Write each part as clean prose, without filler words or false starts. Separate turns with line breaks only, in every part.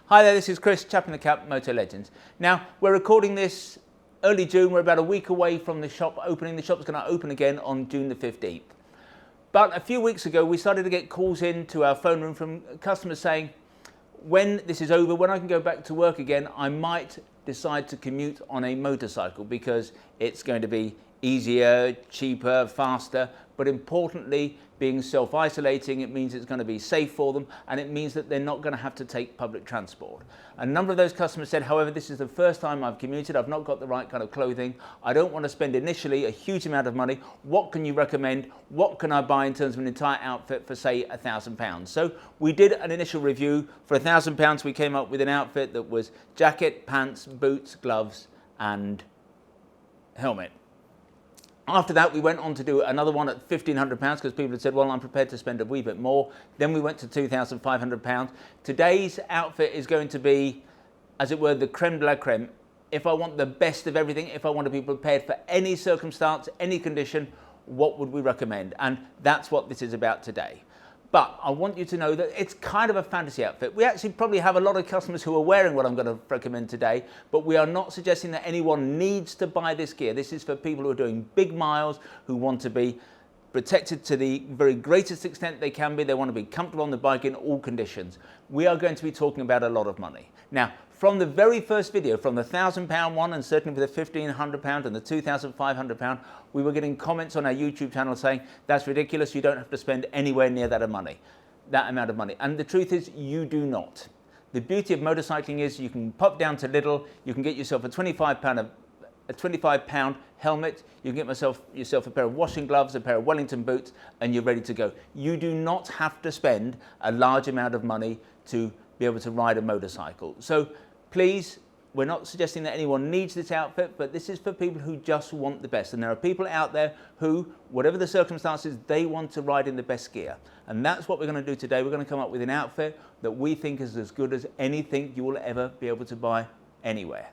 Hi there, this is Chris, Chap in the Cap, Motolegends. Now, we're recording this early June. We're about a week away from the shop opening. The shop's going to open again on June the 15th. But a few weeks ago, we started to get calls into our phone room from customers saying, when this is over, when I can go back to work again, I might decide to commute on a motorcycle because it's going to be easier, cheaper, faster, but importantly, being self-isolating, it means it's going to be safe for them, and it means that they're not going to have to take public transport. A number of those customers said, however, this is the first time I've commuted, I've not got the right kind of clothing, I don't want to spend initially a huge amount of money, what can you recommend, what can I buy in terms of an entire outfit for say £1,000? So we did an initial review. For £1,000 we came up with an outfit that was jacket, pants, boots, gloves and helmet. After that, we went on to do another one at £1,500 because people had said, well, I'm prepared to spend a wee bit more. Then we went to £2,500. Today's outfit is going to be, as it were, the creme de la creme. If I want the best of everything, if I want to be prepared for any circumstance, any condition, what would we recommend? And that's what this is about today. But I want you to know that it's kind of a fantasy outfit. We actually probably have a lot of customers who are wearing what I'm going to recommend today, but we are not suggesting that anyone needs to buy this gear. This is for people who are doing big miles, who want to be protected to the very greatest extent they can be. They want to be comfortable on the bike in all conditions. We are going to be talking about a lot of money. Now, from the very first video, from the £1,000 one and certainly for the £1,500 and the £2,500, we were getting comments on our YouTube channel saying, that's ridiculous, you don't have to spend anywhere near that amount of money. And the truth is, you do not. The beauty of motorcycling is you can pop down to Lidl, you can get yourself a £25 helmet, you can get yourself a pair of washing gloves, a pair of Wellington boots, and you're ready to go. You do not have to spend a large amount of money to be able to ride a motorcycle. So please, we're not suggesting that anyone needs this outfit, but this is for people who just want the best. And there are people out there who, whatever the circumstances, they want to ride in the best gear. And that's what we're going to do today. We're going to come up with an outfit that we think is as good as anything you will ever be able to buy anywhere.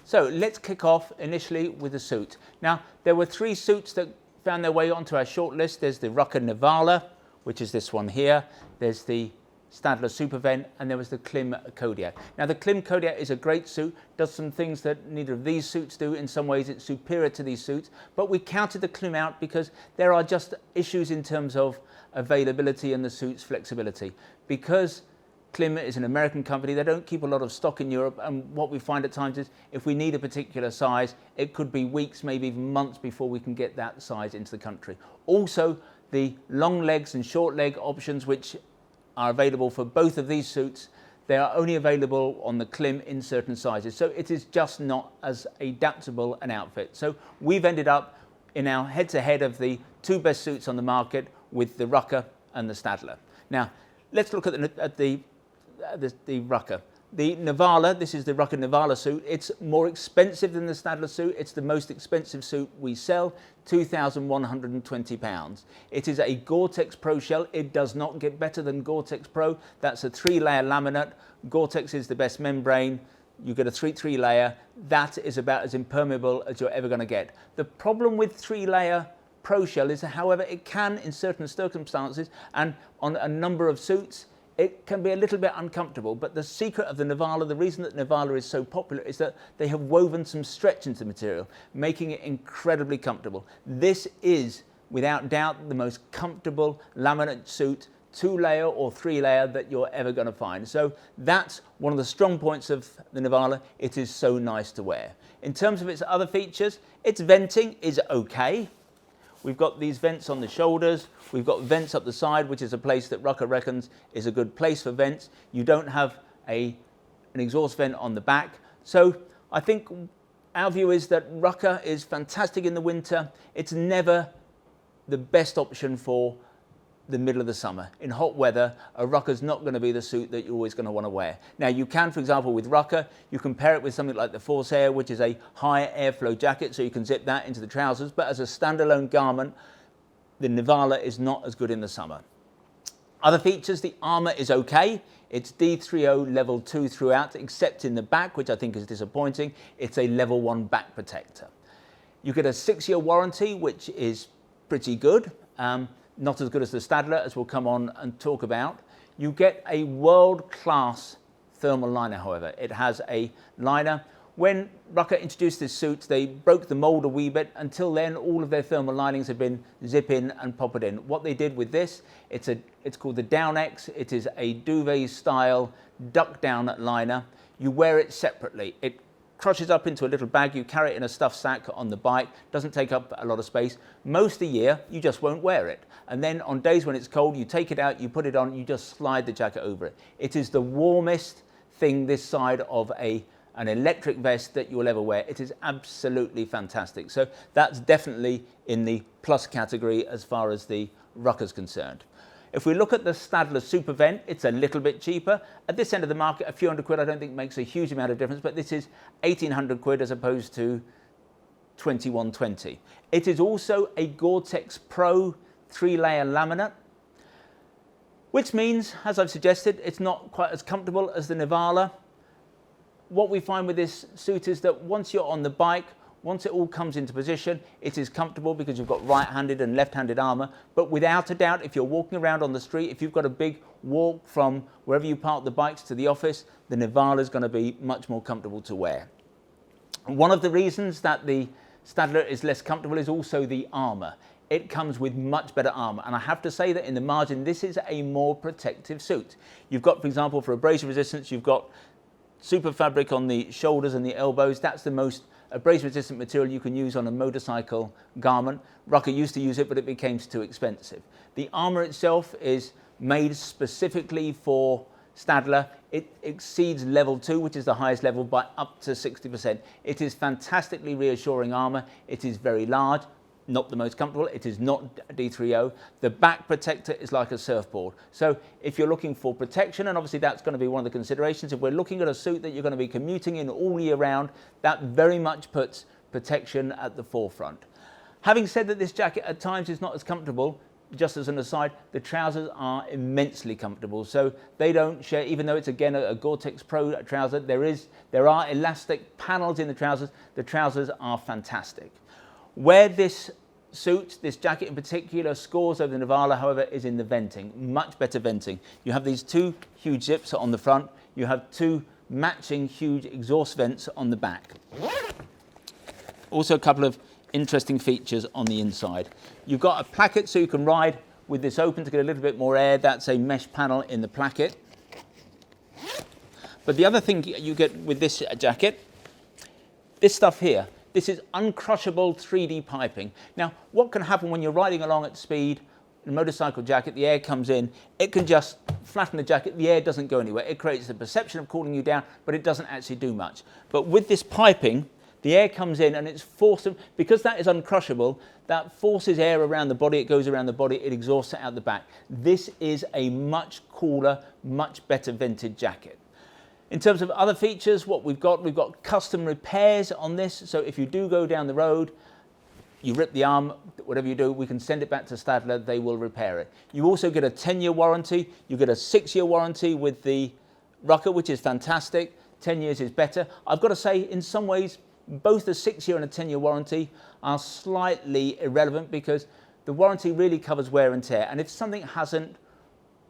So let's kick off initially with a suit. Now, there were three suits that found their way onto our short list. There's the Rucker Nivala, which is this one here. There's the Stadler Supervent, and there was the Klim Kodiak. Now, the Klim Kodiak is a great suit, does some things that neither of these suits do. In some ways, it's superior to these suits, but we counted the Klim out because there are just issues in terms of availability and the suit's flexibility. Because Klim is an American company, they don't keep a lot of stock in Europe, and what we find at times is if we need a particular size, it could be weeks, maybe even months before we can get that size into the country. Also, the long legs and short leg options, which are available for both of these suits, they are only available on the Klim in certain sizes. So it is just not as adaptable an outfit. So we've ended up in our head-to-head of the two best suits on the market with the Rucker and the Stadler. Now, let's look at the Rucker. The Nivala, this is the Rucker Nivala suit. It's more expensive than the Stadler suit. It's the most expensive suit we sell, £2,120. It is a Gore-Tex Pro shell. It does not get better than Gore-Tex Pro. That's a 3-layer laminate. Gore-Tex is the best membrane. You get a 3 layer. That is about as impermeable as you're ever going to get. The problem with 3-layer Pro shell is, however, it can, in certain circumstances, and on a number of suits, it can be a little bit uncomfortable. But the secret of the Nivala, the reason that Nivala is so popular, is that they have woven some stretch into the material, making it incredibly comfortable. This is, without doubt, the most comfortable laminate suit, 2-layer or 3-layer, that you're ever going to find. So that's one of the strong points of the Nivala. It is so nice to wear. In terms of its other features, its venting is okay. We've got these vents on the shoulders. We've got vents up the side, which is a place that Rucker reckons is a good place for vents. You don't have an exhaust vent on the back. So I think our view is that Rucker is fantastic in the winter. It's never the best option for the middle of the summer. In hot weather, a Rucker's not going to be the suit that you're always going to want to wear. Now, you can, for example, with Rucker, you compare it with something like the Force Air, which is a high airflow jacket, so you can zip that into the trousers. But as a standalone garment, the Nivala is not as good in the summer. Other features, the armour is okay. It's D3O level 2 throughout, except in the back, which I think is disappointing. It's a level 1 back protector. You get a 6-year warranty, which is pretty good. Not as good as the Stadler, as we'll come on and talk about. You get a world-class thermal liner, however. It has a liner. When Rucker introduced this suit, they broke the mould a wee bit. Until then, all of their thermal linings have been zip in and pop it in. What they did with this, it's called the Down X. It is a duvet-style duck-down liner. You wear it separately. It crushes up into a little bag. You carry it in a stuffed sack on the bike. Doesn't take up a lot of space. Most of the year, you just won't wear it. And then on days when it's cold, you take it out, you put it on, you just slide the jacket over it. It is the warmest thing this side of an electric vest that you will ever wear. It is absolutely fantastic. So that's definitely in the plus category as far as the Rucker's concerned. If we look at the Stadler Super Vent, it's a little bit cheaper. At this end of the market, a few hundred quid I don't think makes a huge amount of difference, but this is 1,800 quid as opposed to 2,120. It is also a Gore-Tex Pro 3-layer laminate, which means, as I've suggested, it's not quite as comfortable as the Nivala. What we find with this suit is that once you're on the bike, once it all comes into position, it is comfortable because you've got right-handed and left-handed armour. But without a doubt, if you're walking around on the street, if you've got a big walk from wherever you park the bikes to the office, the Nivala is going to be much more comfortable to wear. And one of the reasons that the Stadler is less comfortable is also the armour. It comes with much better armour, and I have to say that in the margin, this is a more protective suit. You've got, for example, for abrasion resistance, you've got super fabric on the shoulders and the elbows. That's the most abrasion resistant material you can use on a motorcycle garment. Rucker used to use it, but it became too expensive. The armour itself is made specifically for Stadler. It exceeds level 2, which is the highest level, by up to 60%. It is fantastically reassuring armour. It is very large. Not the most comfortable. It is not D3O. The back protector is like a surfboard. So if you're looking for protection, and obviously that's going to be one of the considerations, if we're looking at a suit that you're going to be commuting in all year round, that very much puts protection at the forefront. Having said that this jacket at times is not as comfortable, just as an aside, the trousers are immensely comfortable. So they don't share, even though it's again a Gore-Tex Pro trouser, there are elastic panels in the trousers. The trousers are fantastic. Where this suit, this jacket in particular, scores over the Nivala, however, is in the venting. Much better venting. You have these two huge zips on the front. You have two matching huge exhaust vents on the back. Also a couple of interesting features on the inside. You've got a placket so you can ride with this open to get a little bit more air. That's a mesh panel in the placket. But the other thing you get with this jacket, this stuff here, this is uncrushable 3D piping. Now, what can happen when you're riding along at speed, a motorcycle jacket, the air comes in, it can just flatten the jacket, the air doesn't go anywhere. It creates the perception of cooling you down, but it doesn't actually do much. But with this piping, the air comes in and it's forced, because that is uncrushable, that forces air around the body, it goes around the body, it exhausts it out the back. This is a much cooler, much better vented jacket. In terms of other features, what we've got custom repairs on this. So if you do go down the road, you rip the arm, whatever you do, we can send it back to Stadler, they will repair it. You also get a 10-year warranty. You get a 6-year warranty with the Rucker, which is fantastic. 10 years is better. I've got to say, in some ways, both a 6-year and a 10-year warranty are slightly irrelevant because the warranty really covers wear and tear. And if something hasn't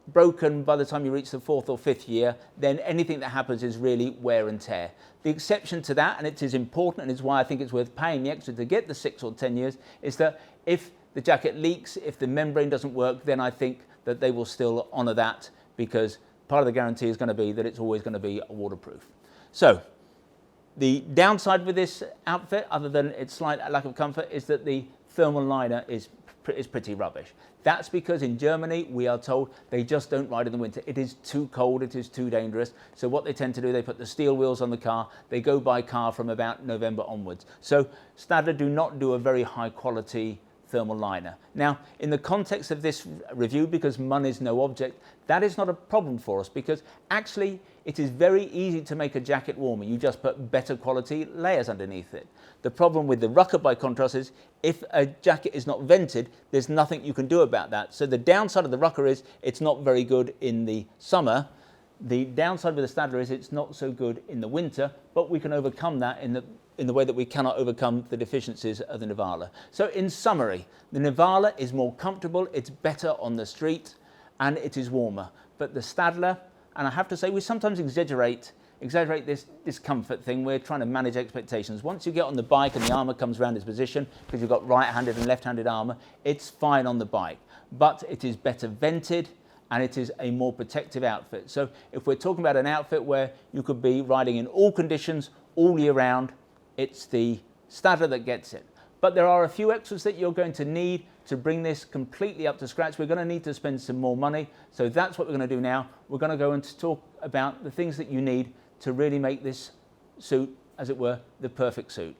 broken by the time you reach the 4th or 5th year, then anything that happens is really wear and tear. The exception to that, and it is important and is why I think it's worth paying the extra to get the 6 or 10 years, is that if the jacket leaks, if the membrane doesn't work, then I think that they will still honour that because part of the guarantee is going to be that it's always going to be waterproof. So the downside with this outfit, other than its slight lack of comfort, is that the thermal liner is pretty rubbish. That's because in Germany, we are told they just don't ride in the winter. It is too cold, it is too dangerous. So what they tend to do, they put the steel wheels on the car. They go by car from about November onwards. So Stadler do not do a very high quality thermal liner. Now, in the context of this review, because money is no object, that is not a problem for us because actually it is very easy to make a jacket warmer. You just put better quality layers underneath it. The problem with the rucker, by contrast, is if a jacket is not vented, there's nothing you can do about that. So the downside of the rucker is it's not very good in the summer. The downside with the Stadler is it's not so good in the winter, but we can overcome that in the way that we cannot overcome the deficiencies of the Nivala. So in summary, the Nivala is more comfortable, it's better on the street, and it is warmer. But the Stadler, and I have to say, we sometimes exaggerate this comfort thing. We're trying to manage expectations. Once you get on the bike and the armour comes around its position, because you've got right-handed and left-handed armour, it's fine on the bike. But it is better vented, and it is a more protective outfit. So if we're talking about an outfit where you could be riding in all conditions, all year round, it's the Stadler that gets it. But there are a few extras that you're going to need to bring this completely up to scratch. We're going to need to spend some more money. So that's what we're going to do now. We're going to go and talk about the things that you need to really make this suit, as it were, the perfect suit.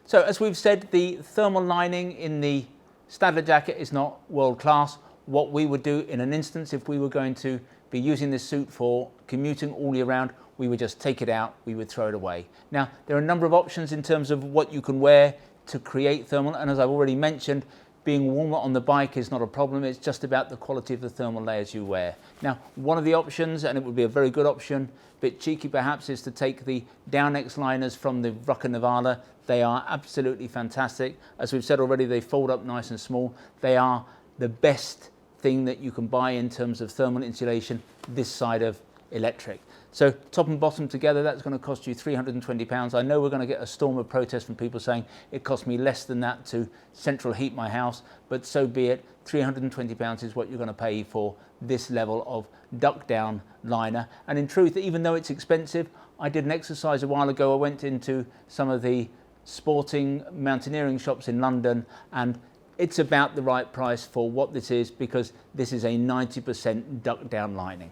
So as we've said, the thermal lining in the Stadler jacket is not world class. What we would do in an instance, if we were going to be using this suit for commuting all year round, we would just take it out, we would throw it away. Now, there are a number of options in terms of what you can wear to create thermal, and as I've already mentioned, being warmer on the bike is not a problem. It's just about the quality of the thermal layers you wear. Now, one of the options, and it would be a very good option, a bit cheeky perhaps, is to take the Downex liners from the Rucker Nivala. They are absolutely fantastic. As we've said already, they fold up nice and small. They are the best thing that you can buy in terms of thermal insulation this side of electric. So top and bottom together, that's going to cost you £320. I know we're going to get a storm of protest from people saying it cost me less than that to central heat my house, but so be it. £320 is what you're going to pay for this level of duck down liner. And in truth, even though it's expensive, I did an exercise a while ago. I went into some of the sporting mountaineering shops in London, and it's about the right price for what this is, because this is a 90% duck down lining.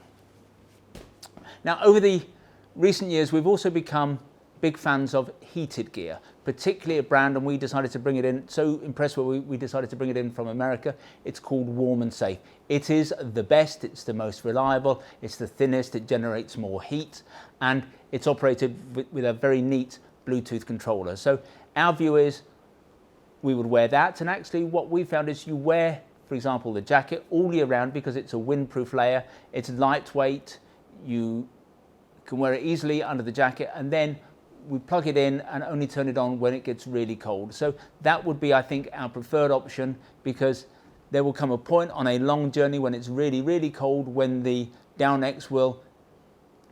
Now, over the recent years, we've also become big fans of heated gear, particularly a brand, and we decided to bring it in, so impressed we decided to bring it in from America. It's called Warm and Safe. It is the best, it's the most reliable, it's the thinnest, it generates more heat, and it's operated with a very neat Bluetooth controller. So our view is we would wear that, and actually what we found is you wear, for example, the jacket all year round because it's a windproof layer, it's lightweight, you can wear it easily under the jacket, and then we plug it in and only turn it on when it gets really cold. So that would be, I think, our preferred option, because there will come a point on a long journey when it's really, really cold when the Downex will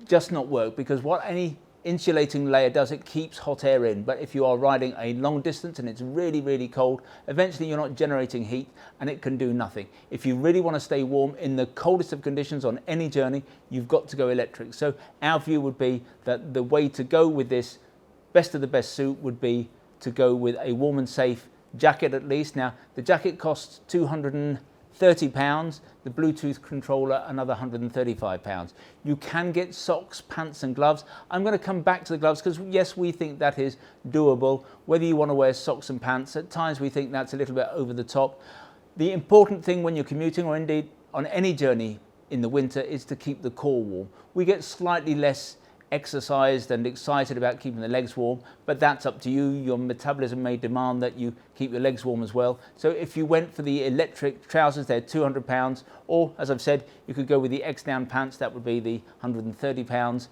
just not work, because what any insulating layer does, it keeps hot air in. But if you are riding a long distance and it's really, really cold, eventually you're not generating heat and it can do nothing. If you really want to stay warm in the coldest of conditions on any journey, you've got to go electric. So our view would be that the way to go with this best of the best suit would be to go with a warm and safe jacket at least. Now, the jacket costs £230, the Bluetooth controller another £135. You can get socks, pants and gloves. I'm going to come back to the gloves because yes, we think that is doable. Whether you want to wear socks and pants, at times we think that's a little bit over the top. The important thing when you're commuting, or indeed on any journey in the winter, is to keep the core warm. We get slightly less exercised and excited about keeping the legs warm, but that's up to you. Your metabolism may demand that you keep your legs warm as well. So if you went for the electric trousers, they're £200, or as I've said, you could go with the X-down pants, that would be the £130.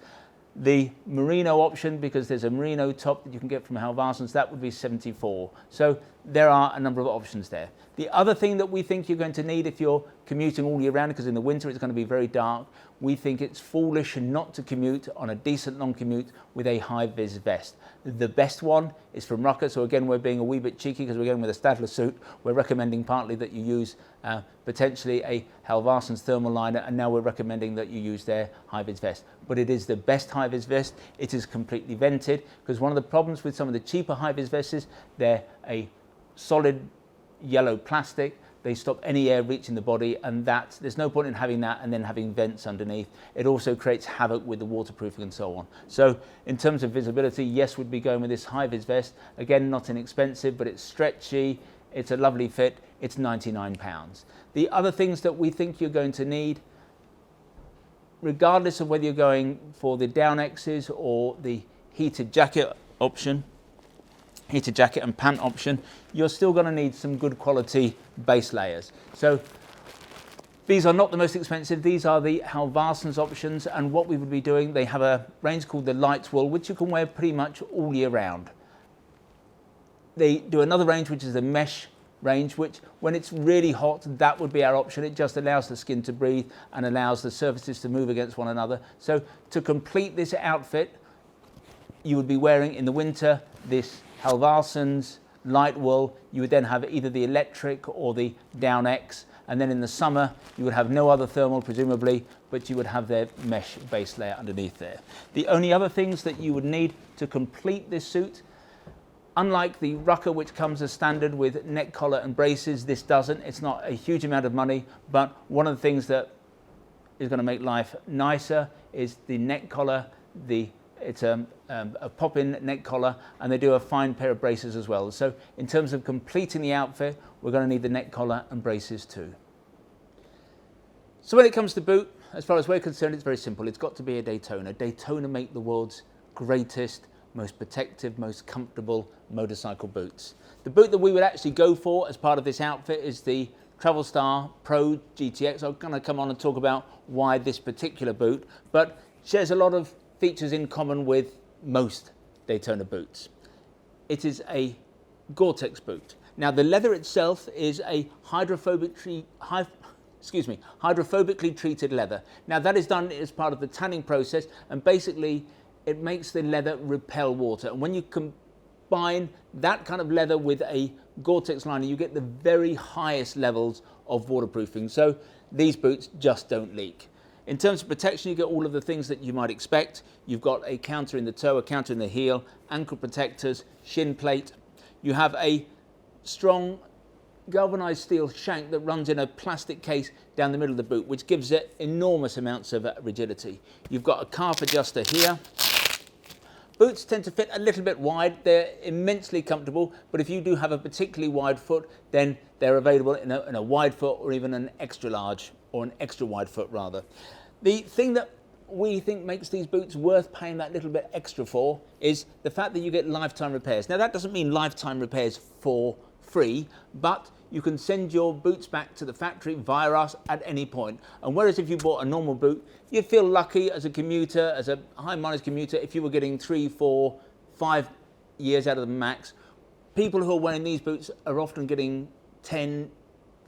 The merino option, because there's a merino top that you can get from Halvarsens, that would be £74. So there are a number of options there. The other thing that we think you're going to need if you're commuting all year round, because in the winter it's going to be very dark, we think it's foolish not to commute on a decent long commute with a high-vis vest. The best one is from Rucker, so again we're being a wee bit cheeky because we're going with a Stadler suit. We're recommending partly that you use potentially a Halvarsens thermal liner, and now we're recommending that you use their high-vis vest. But it is the best high-vis vest. It is completely vented, because one of the problems with some of the cheaper high-vis vests is they're a solid yellow plastic. They stop any air reaching the body, and there's no point in having that and then having vents underneath. It also creates havoc with the waterproofing and so on. So in terms of visibility, yes, we'd be going with this high-vis vest. Again, not inexpensive, but it's stretchy, it's a lovely fit, it's £99. The other things that we think you're going to need regardless of whether you're going for the down X's or the heated jacket option, heated jacket and pant option, you're still going to need some good quality base layers. So these are not the most expensive. These are the Halvarsons options, and what we would be doing, they have a range called the light wool, which you can wear pretty much all year round. They do another range which is the mesh range, which when it's really hot, that would be our option. It just allows the skin to breathe and allows the surfaces to move against one another. So to complete this outfit, you would be wearing in the winter this Halvarsons light wool. You would then have either the electric or the down X, and then in the summer you would have no other thermal presumably, but you would have their mesh base layer underneath there. The only other things that you would need to complete this suit, unlike the rucker which comes as standard with neck collar and braces, this doesn't. It's not a huge amount of money, but one of the things that is going to make life nicer is the neck collar. It's a pop-in neck collar, and they do a fine pair of braces as well. So in terms of completing the outfit, we're going to need the neck collar and braces too. So when it comes to boot, as far as we're concerned, it's very simple. It's got to be a Daytona. Daytona make the world's greatest, most protective, most comfortable motorcycle boots. The boot that we would actually go for as part of this outfit is the Travelstar Pro GTX. I'm going to come on and talk about why this particular boot, but shares a lot of features in common with most Daytona boots. It is a Gore-Tex boot. Now the leather itself is a hydrophobically treated leather. Now that is done as part of the tanning process, and basically it makes the leather repel water. And when you combine that kind of leather with a Gore-Tex liner, you get the very highest levels of waterproofing. So these boots just don't leak. In terms of protection, you get all of the things that you might expect. You've got a counter in the toe, a counter in the heel, ankle protectors, shin plate. You have a strong galvanized steel shank that runs in a plastic case down the middle of the boot, which gives it enormous amounts of rigidity. You've got a calf adjuster here. Boots tend to fit a little bit wide. They're immensely comfortable, but if you do have a particularly wide foot, then they're available in a wide foot or even an extra large, or an extra wide foot rather. The thing that we think makes these boots worth paying that little bit extra for is the fact that you get lifetime repairs. Now that doesn't mean lifetime repairs for free, but you can send your boots back to the factory via us at any point. And whereas if you bought a normal boot, you'd feel lucky as a commuter, as a high mileage commuter, if you were getting 3, 4, 5 years out of the max. People who are wearing these boots are often getting 10,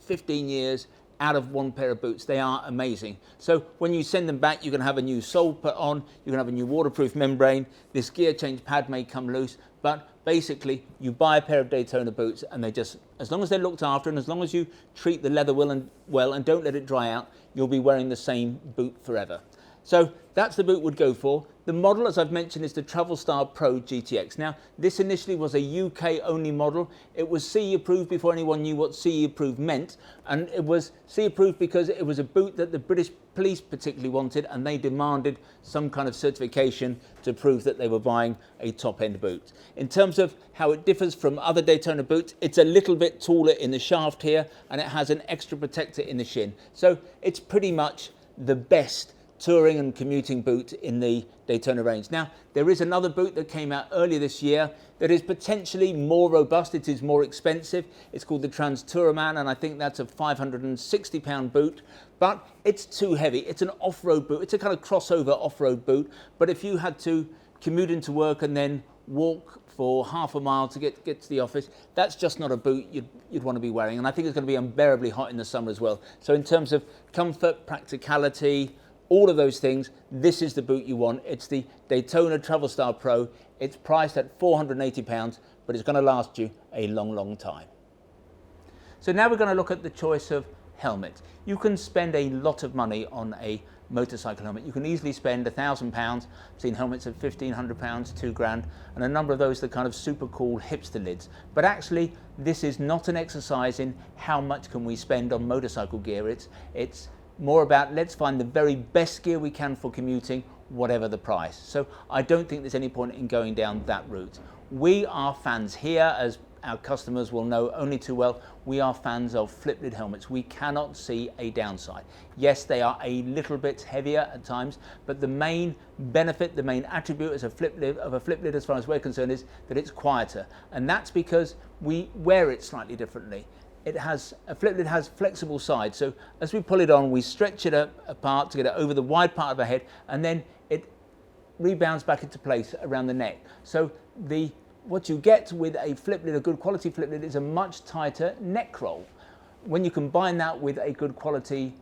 15 years out of one pair of boots. They are amazing. So when you send them back, you can have a new sole put on, you can have a new waterproof membrane, this gear change pad may come loose, but basically you buy a pair of Daytona boots and they just, as long as they're looked after and as long as you treat the leather well and don't let it dry out, you'll be wearing the same boot forever. So that's the boot we'd go for. The model, as I've mentioned, is the Travelstar Pro GTX. Now, this initially was a UK only model. It was CE approved before anyone knew what CE approved meant. And it was CE approved because it was a boot that the British police particularly wanted, and they demanded some kind of certification to prove that they were buying a top-end boot. In terms of how it differs from other Daytona boots, it's a little bit taller in the shaft here, and it has an extra protector in the shin. So it's pretty much the best touring and commuting boot in the Daytona range. Now, there is another boot that came out earlier this year that is potentially more robust. It is more expensive. It's called the Trans-Tourman, and I think that's a £560 boot, but it's too heavy. It's an off-road boot. It's a kind of crossover off-road boot, but if you had to commute into work and then walk for half a mile to get to the office, that's just not a boot you'd want to be wearing, and I think it's going to be unbearably hot in the summer as well. So in terms of comfort, practicality, all of those things, this is the boot you want. It's the Daytona Travelstar Pro. It's priced at £480, but it's going to last you a long, long time. So now we're going to look at the choice of helmet. You can spend a lot of money on a motorcycle helmet. You can easily spend £1,000. I've seen helmets at £1,500, £2,000, and a number of those, the kind of super cool hipster lids. But actually, this is not an exercise in how much can we spend on motorcycle gear. It's more about let's find the very best gear we can for commuting, whatever the price. So I don't think there's any point in going down that route. We are fans here, as our customers will know only too well, we are fans of flip lid helmets. We cannot see a downside. Yes, they are a little bit heavier at times, but the main benefit, the main attribute as a flip lid, as far as we're concerned, is that it's quieter. And that's because we wear it slightly differently. A flip lid has flexible sides, so as we pull it on, we stretch it apart to get it over the wide part of our head, and then it rebounds back into place around the neck. So what you get with a flip lid, a good quality flip lid, is a much tighter neck roll. When you combine that with a good quality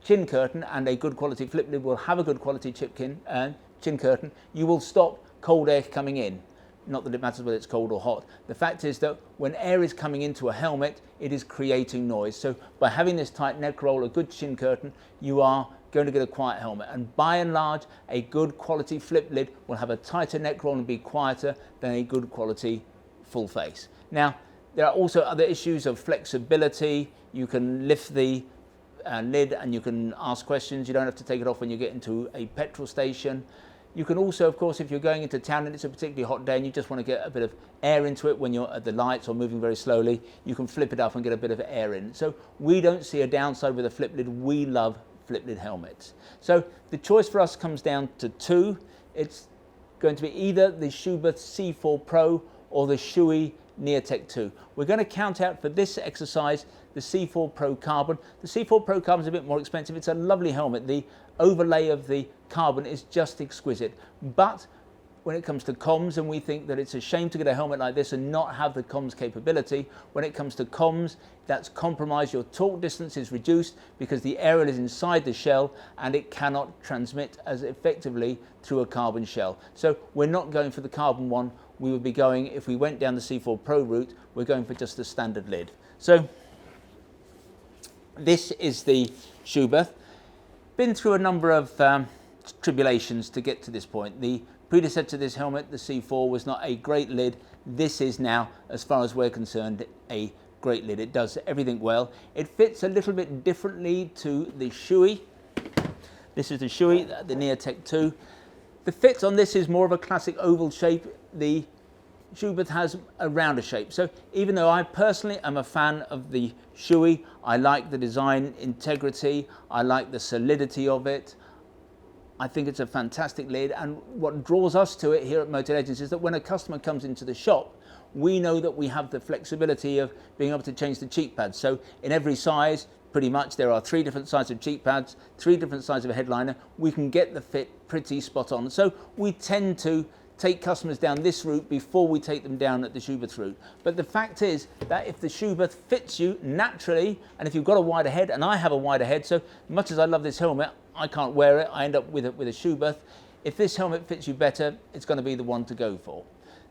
chin curtain, and a good quality flip lid will have a good quality chin curtain, you will stop cold air coming in. Not that it matters whether it's cold or hot. The fact is that when air is coming into a helmet, it is creating noise. So by having this tight neck roll, a good chin curtain, you are going to get a quiet helmet. And by and large, a good quality flip lid will have a tighter neck roll and be quieter than a good quality full face. Now, there are also other issues of flexibility. You can lift the lid and you can ask questions. You don't have to take it off when you get into a petrol station. You can also, of course, if you're going into town and it's a particularly hot day and you just want to get a bit of air into it when you're at the lights or moving very slowly, you can flip it up and get a bit of air in. So we don't see a downside with a flip lid. We love flip lid helmets. So the choice for us comes down to two. It's going to be either the Schuberth C4 Pro or the Shoei Neotech 2. We're going to count out for this exercise the C4 Pro Carbon. The C4 Pro Carbon is a bit more expensive. It's a lovely helmet. The overlay of the carbon is just exquisite. But when it comes to comms, and we think that it's a shame to get a helmet like this and not have the comms capability, when it comes to comms, that's compromised. Your talk distance is reduced because the aerial is inside the shell and it cannot transmit as effectively through a carbon shell. So we're not going for the carbon one. We would be going, if we went down the C4 Pro route, we're going for just the standard lid. So this is the Schuberth. Been through a number of tribulations to get to this point. The predecessor to this helmet, the C4, was not a great lid. This is now, as far as we're concerned, a great lid. It does everything well. It fits a little bit differently to the Shoei. This is the Shoei, the Neotech 2. The fit on this is more of a classic oval shape. The Schuberth has a rounder shape. So even though I personally am a fan of the Shoei, I like the design integrity, I like the solidity of it. I think it's a fantastic lid, and what draws us to it here at Motolegends is that when a customer comes into the shop, we know that we have the flexibility of being able to change the cheek pads. So in every size, pretty much, there are 3 different sizes of cheek pads, 3 different sizes of a headliner. We can get the fit pretty spot on. So we tend to take customers down this route before we take them down at the Schuberth route. But the fact is that if the Schuberth fits you naturally, and if you've got a wider head, and I have a wider head, so much as I love this helmet, I can't wear it, I end up with a Schuberth. If this helmet fits you better, it's going to be the one to go for.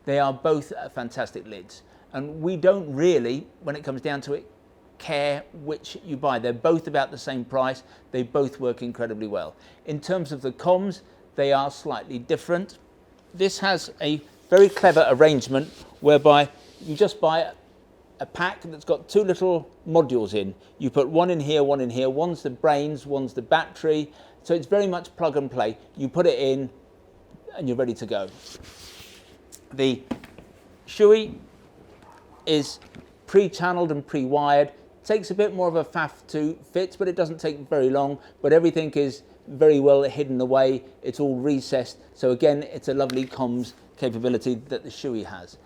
They are both fantastic lids, and we don't really, when it comes down to it, care which you buy. They're both about the same price. They both work incredibly well. In terms of the comms, they are slightly different. This has a very clever arrangement whereby you just buy a pack that's got 2 little modules in. You put one in here, one in here. One's the brains, one's the battery. So it's very much plug and play. You put it in and you're ready to go. The Shoei is pre-channeled and pre-wired. Takes a bit more of a faff to fit, but it doesn't take very long. But everything is very well hidden away. It's all recessed. So again, it's a lovely comms capability that the Shoei has.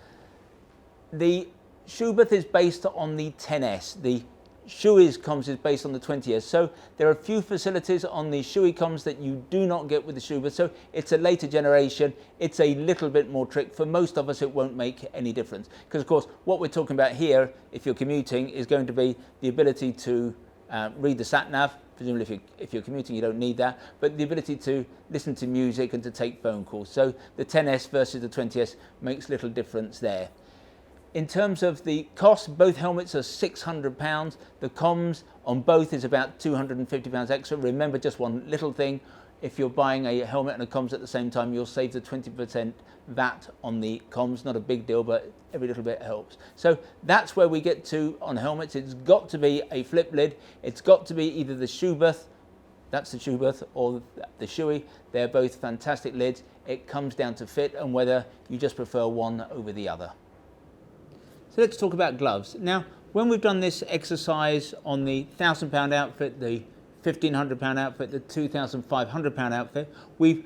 The Schuberth is based on the 10S. The Shoei's comms is based on the 20S. So there are a few facilities on the Shoei comms that you do not get with the Schuberth. So it's a later generation. It's a little bit more trick. For most of us, it won't make any difference. Because of course, what we're talking about here, if you're commuting, is going to be the ability to read the sat-nav. Presumably if you're commuting, you don't need that. But the ability to listen to music and to take phone calls. So the 10S versus the 20S makes little difference there. In terms of the cost, both helmets are £600. The comms on both is about £250 extra. Remember just one little thing. If you're buying a helmet and a comms at the same time, you'll save the 20% VAT on the comms. Not a big deal, but every little bit helps. So that's where we get to on helmets. It's got to be a flip lid. It's got to be either the Schuberth, that's the Schuberth, or the Shoei. They're both fantastic lids. It comes down to fit and whether you just prefer one over the other. So let's talk about gloves. Now, when we've done this exercise on the £1,000 outfit, the £1,500 outfit, the £2,500 outfit, we've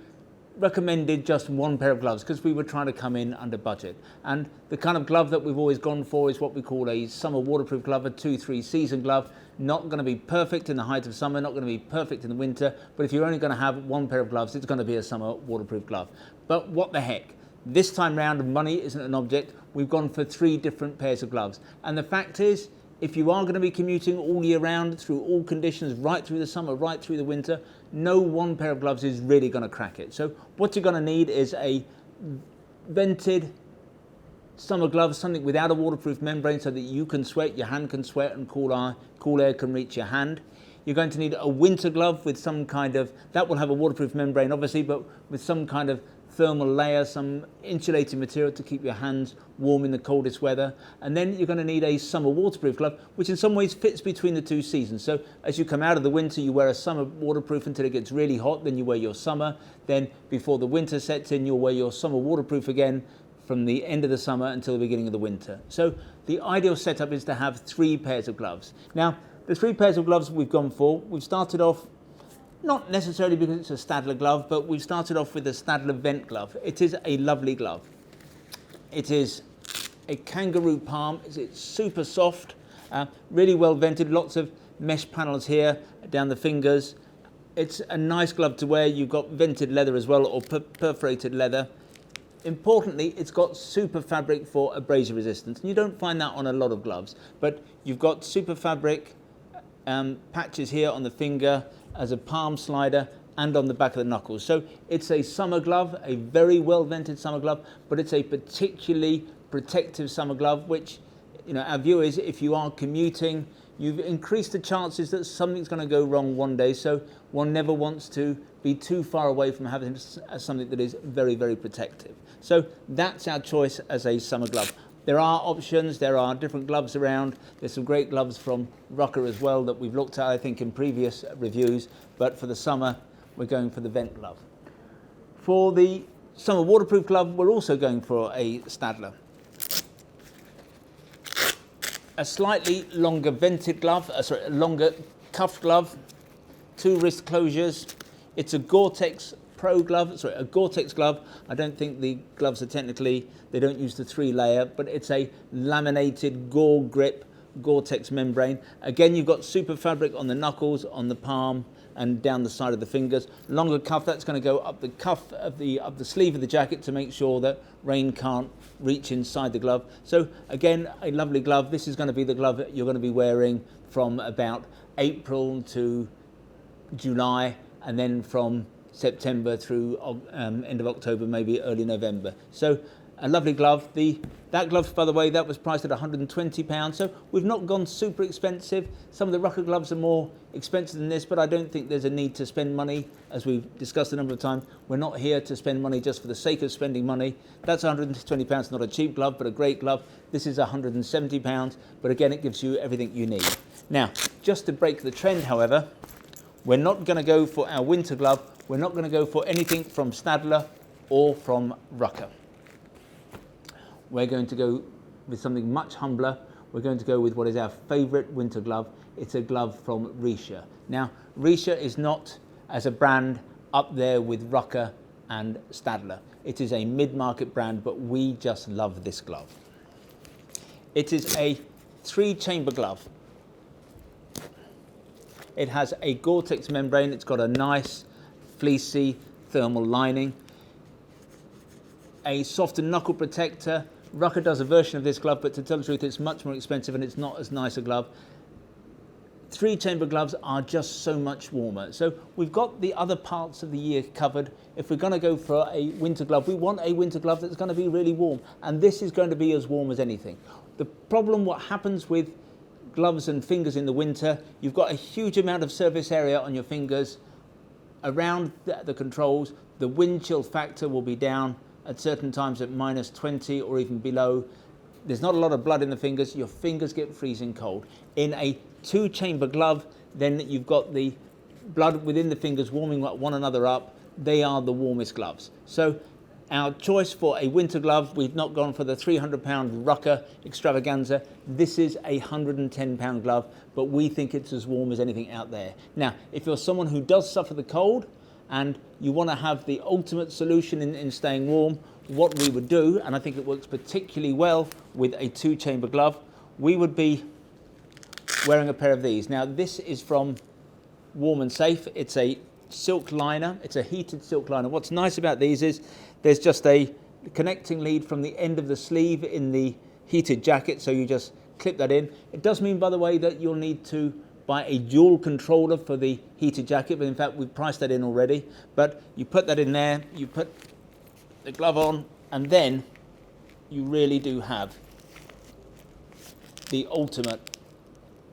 recommended just one pair of gloves because we were trying to come in under budget. And the kind of glove that we've always gone for is what we call a summer waterproof glove, a 2-3 season glove. Not going to be perfect in the height of summer, not going to be perfect in the winter, but if you're only going to have one pair of gloves, it's going to be a summer waterproof glove. But what the heck? This time round, money isn't an object. We've gone for 3 different pairs of gloves. And the fact is, if you are going to be commuting all year round, through all conditions, right through the summer, right through the winter, no one pair of gloves is really going to crack it. So what you're going to need is a vented summer glove, something without a waterproof membrane so that you can sweat, your hand can sweat, and cool air can reach your hand. You're going to need a winter glove with some kind of, that will have a waterproof membrane obviously, but with some kind of thermal layer, some insulating material to keep your hands warm in the coldest weather. And then you're going to need a summer waterproof glove, which in some ways fits between the 2 seasons. So as you come out of the winter, you wear a summer waterproof until it gets really hot, then you wear your summer. Then before the winter sets in, you'll wear your summer waterproof again from the end of the summer until the beginning of the winter. So the ideal setup is to have 3 pairs of gloves. Now, the 3 pairs of gloves we've gone for, we've started off not necessarily because it's a Stadler glove, but we've started off with the Stadler Vent glove. It is a lovely glove. It is a kangaroo palm. It's super soft, really well vented, lots of mesh panels here down the fingers. It's a nice glove to wear. You've got vented leather as well, or perforated leather. Importantly, it's got super fabric for abrasion resistance. And you don't find that on a lot of gloves, but you've got super fabric patches here on the finger, as a palm slider, and on the back of the knuckles. So it's a summer glove, a very well vented summer glove, but it's a particularly protective summer glove, which, you know, our view is if you are commuting, you've increased the chances that something's going to go wrong one day. So one never wants to be too far away from having something that is very, very protective. So that's our choice as a summer glove. There are options, there are different gloves around. There's some great gloves from Rucker as well that we've looked at, I think, in previous reviews. But for the summer, we're going for the Vent glove. For the summer waterproof glove, we're also going for a Stadler. A slightly longer vented glove, a longer cuffed glove, 2 wrist closures. It's a Gore-Tex Pro glove, a Gore-Tex glove. I don't think the gloves are technically, they don't use the 3-layer, but it's a laminated Gore grip Gore-Tex membrane. Again, you've got super fabric on the knuckles, on the palm, and down the side of the fingers. Longer cuff, that's going to go up the cuff of the sleeve of the jacket to make sure that rain can't reach inside the glove. So again, a lovely glove. This is going to be the glove that you're going to be wearing from about April to July, and then from September through end of October, maybe early November. So a lovely glove. That glove, by the way, that was priced at £120. So we've not gone super expensive. Some of the Rucker gloves are more expensive than this, but I don't think there's a need to spend money. As we've discussed a number of times, we're not here to spend money just for the sake of spending money. That's £120, not a cheap glove, but a great glove. This is £170, but again, it gives you everything you need. Now, just to break the trend, however, we're not going to go for our winter glove. We're not going to go for anything from Stadler or from Rucker. We're going to go with something much humbler. We're going to go with what is our favourite winter glove. It's a glove from Risha. Now, Risha is not, as a brand, up there with Rucker and Stadler. It is a mid-market brand, but we just love this glove. It is a 3-chamber glove. It has a Gore-Tex membrane. It's got a nice fleecy thermal lining. A softer knuckle protector. Rucker does a version of this glove, but to tell the truth, it's much more expensive and it's not as nice a glove. 3-chamber gloves are just so much warmer. So we've got the other parts of the year covered. If we're going to go for a winter glove, we want a winter glove that's going to be really warm. And this is going to be as warm as anything. The problem, what happens with gloves and fingers in the winter, you've got a huge amount of surface area on your fingers around the controls. The wind chill factor will be down at certain times at -20 or even below. There's not a lot of blood in the fingers. Your fingers get freezing cold. In a 2-chamber glove, then you've got the blood within the fingers warming one another up. They are the warmest gloves. So Our choice for a winter glove, we've not gone for the £300 Rucker extravaganza. This is a £110 glove, but we think it's as warm as anything out there. Now, if you're someone who does suffer the cold and you want to have the ultimate solution in staying warm, what we would do, and I think it works particularly well with a 2-chamber glove, we would be wearing a pair of these. Now, this is from Warm and Safe. It's a silk liner. It's a heated silk liner. What's nice about these is there's just a connecting lead from the end of the sleeve in the heated jacket, so you just clip that in. It does mean, by the way, that you'll need to buy a dual controller for the heated jacket, but in fact we've priced that in already. But you put that in there, you put the glove on, and then you really do have the ultimate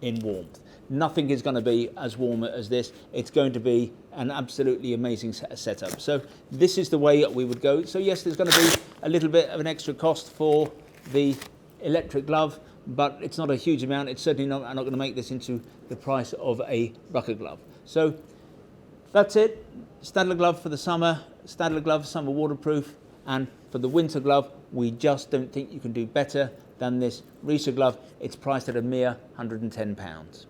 in warmth. Nothing is going to be as warm as this. It's going to be an absolutely amazing setup. So this is the way we would go. So yes, there's going to be a little bit of an extra cost for the electric glove, but it's not a huge amount. It's certainly not going to make this into the price of a Rucker glove. So that's it. Stadler glove for the summer, Stadler glove summer waterproof, and for the winter glove, we just don't think you can do better than this Risa glove. It's priced at a mere £110.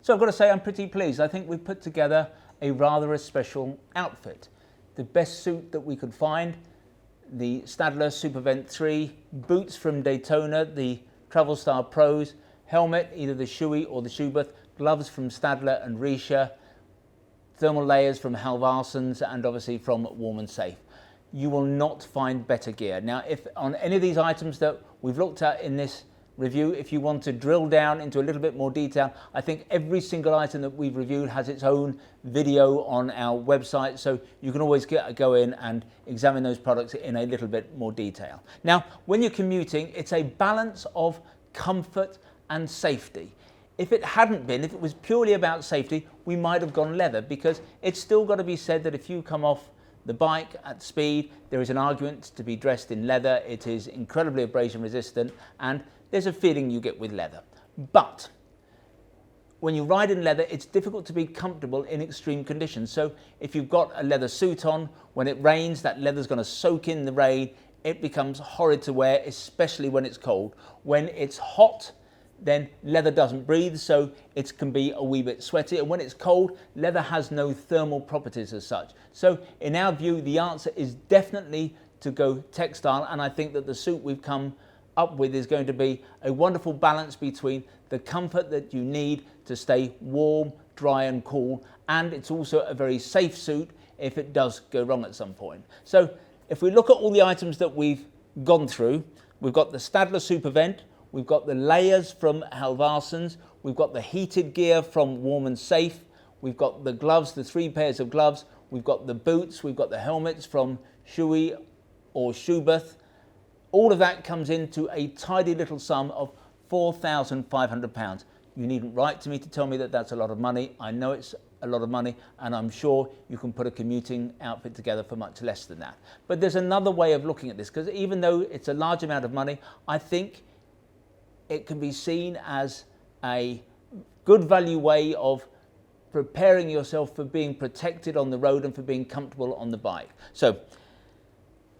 So I've got to say I'm pretty pleased. I think we've put together a rather special outfit. The best suit that we could find, the Stadler Supervent 3, boots from Daytona, the Travel Star Pros, helmet, either the Shui or the Schubert, gloves from Stadler and Risa, thermal layers from Halvarsons, and obviously from Warm and Safe. You will not find better gear. Now, if on any of these items that we've looked at in this review, if you want to drill down into a little bit more detail, I think every single item that we've reviewed has its own video on our website, so you can always go in and examine those products in a little bit more detail. Now, when you're commuting, it's a balance of comfort and safety. If it hadn't been, if it was purely about safety, we might have gone leather, because it's still got to be said that if you come off the bike at speed, there is an argument to be dressed in leather. It is incredibly abrasion resistant, and there's a feeling you get with leather. But when you ride in leather, it's difficult to be comfortable in extreme conditions. So if you've got a leather suit on, when it rains, that leather's going to soak in the rain. It becomes horrid to wear, especially when it's cold. When it's hot, then leather doesn't breathe, so it can be a wee bit sweaty. And when it's cold, leather has no thermal properties as such. So in our view, the answer is definitely to go textile, and I think that the suit we've come up with is going to be a wonderful balance between the comfort that you need to stay warm, dry and cool, and it's also a very safe suit if it does go wrong at some point. So if we look at all the items that we've gone through, we've got the Stadler Supervent, we've got the layers from Halvarsons, we've got the heated gear from Warm and Safe, we've got the gloves, the 3 pairs of gloves, we've got the boots, we've got the helmets from Shui or Schubert. All of that comes into a tidy little sum of £4,500. You needn't write to me to tell me that that's a lot of money. I know it's a lot of money, and I'm sure you can put a commuting outfit together for much less than that. But there's another way of looking at this, because even though it's a large amount of money, I think it can be seen as a good value way of preparing yourself for being protected on the road and for being comfortable on the bike. So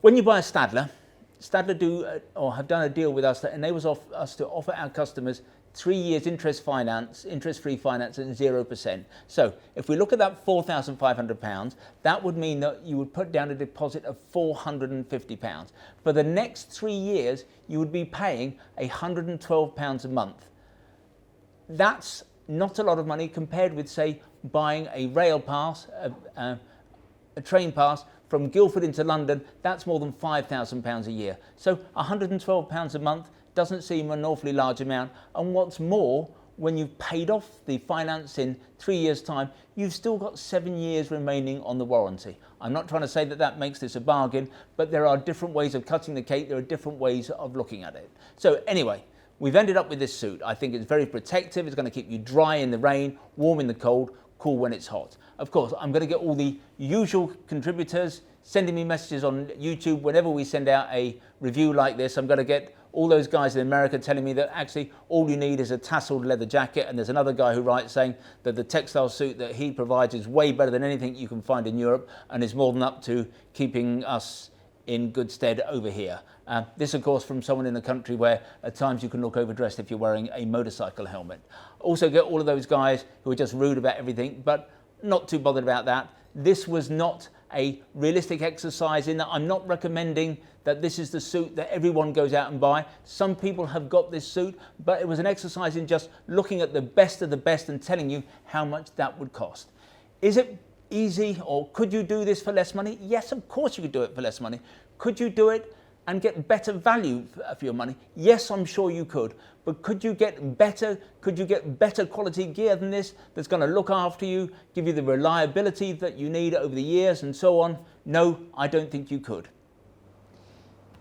when you buy a Stadler, Stadler do or have done a deal with us that enables us to offer our customers 3 years interest-free finance at 0%. So if we look at that £4,500, that would mean that you would put down a deposit of £450. For the next 3 years, you would be paying £112 a month. That's not a lot of money compared with, say, buying a rail pass, a train pass from Guildford into London. That's more than £5,000 a year. So £112 a month doesn't seem an awfully large amount. And what's more, when you've paid off the finance in 3 years' time, you've still got 7 years remaining on the warranty. I'm not trying to say that that makes this a bargain, but there are different ways of cutting the cake. There are different ways of looking at it. So anyway, we've ended up with this suit. I think it's very protective. It's going to keep you dry in the rain, warm in the cold, cool when it's hot. Of course, I'm going to get all the usual contributors sending me messages on YouTube whenever we send out a review like this. I'm going to get all those guys in America telling me that actually all you need is a tasseled leather jacket, and there's another guy who writes saying that the textile suit that he provides is way better than anything you can find in Europe and is more than up to keeping us in good stead over here. This, of course, from someone in a country where at times you can look overdressed if you're wearing a motorcycle helmet. Also get all of those guys who are just rude about everything, but not too bothered about that. This was not a realistic exercise in that I'm not recommending that this is the suit that everyone goes out and buy. Some people have got this suit, but it was an exercise in just looking at the best of the best and telling you how much that would cost. Is it easy, or could you do this for less money? Yes, of course you could do it for less money. Could you do it and get better value for your money? Yes, I'm sure you could. But could you get better quality gear than this that's going to look after you, give you the reliability that you need over the years and so on? No, I don't think you could.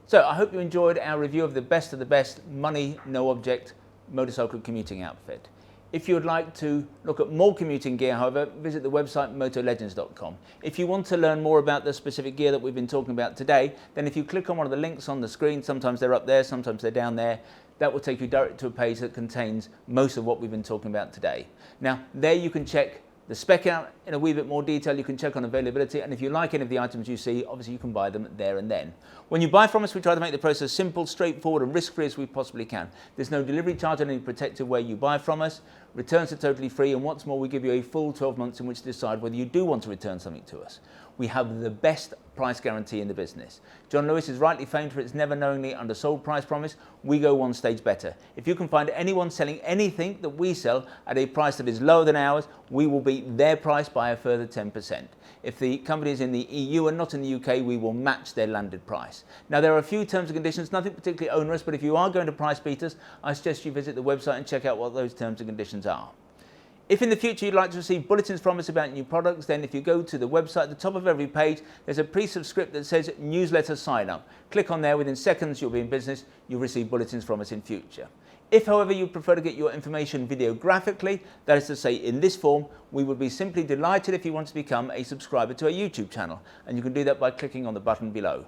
So I hope you enjoyed our review of the best money, no object motorcycle commuting outfit. If you would like to look at more commuting gear, however, visit the website motolegends.com. If you want to learn more about the specific gear that we've been talking about today, then if you click on one of the links on the screen, sometimes they're up there, sometimes they're down there, that will take you direct to a page that contains most of what we've been talking about today. Now, there you can check the spec out in a wee bit more detail. You can check on availability, and if you like any of the items you see, obviously you can buy them there and then. When you buy from us, we try to make the process simple, straightforward and risk-free as we possibly can. There's no delivery charge on any protected where you buy from us. Returns are totally free, and what's more, we give you a full 12 months in which to decide whether you do want to return something to us. We have the best price guarantee in the business. John Lewis is rightly famed for its never knowingly undersold price promise. We go one stage better. If you can find anyone selling anything that we sell at a price that is lower than ours, we will beat their price by a further 10%. If the company is in the EU and not in the UK, we will match their landed price. Now, there are a few terms and conditions, nothing particularly onerous, but if you are going to price beat us, I suggest you visit the website and check out what those terms and conditions are. If in the future you'd like to receive bulletins from us about new products, then if you go to the website, at the top of every page, there's a piece of script that says newsletter sign up. Click on there, within seconds you'll be in business, you'll receive bulletins from us in future. If, however, you prefer to get your information videographically, that is to say in this form, we would be simply delighted if you want to become a subscriber to our YouTube channel, and you can do that by clicking on the button below.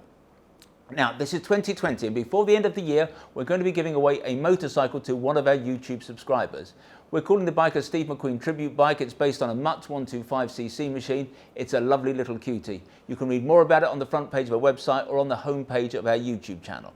Now, this is 2020, and before the end of the year, we're going to be giving away a motorcycle to one of our YouTube subscribers. We're calling the bike a Steve McQueen tribute bike. It's based on a Mutz 125cc machine. It's a lovely little cutie. You can read more about it on the front page of our website or on the home page of our YouTube channel.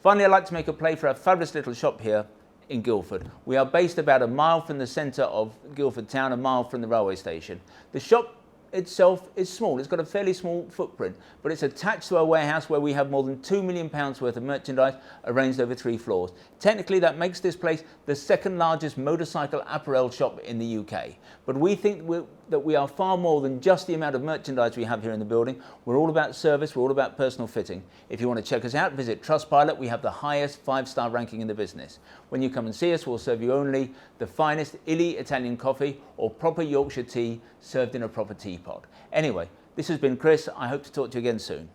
Finally, I'd like to make a play for our fabulous little shop here in Guildford. We are based about a mile from the centre of Guildford town, a mile from the railway station. The shop itself is small. It's got a fairly small footprint, but it's attached to our warehouse where we have more than £2 million worth of merchandise arranged over 3 floors. Technically, that makes this place the second largest motorcycle apparel shop in the UK. But we think that we are far more than just the amount of merchandise we have here in the building. We're all about service. We're all about personal fitting. If you want to check us out, visit Trustpilot. We have the highest 5-star ranking in the business. When you come and see us, we'll serve you only the finest illy Italian coffee or proper Yorkshire tea served in a proper teapot. Anyway, this has been Chris. I hope to talk to you again soon.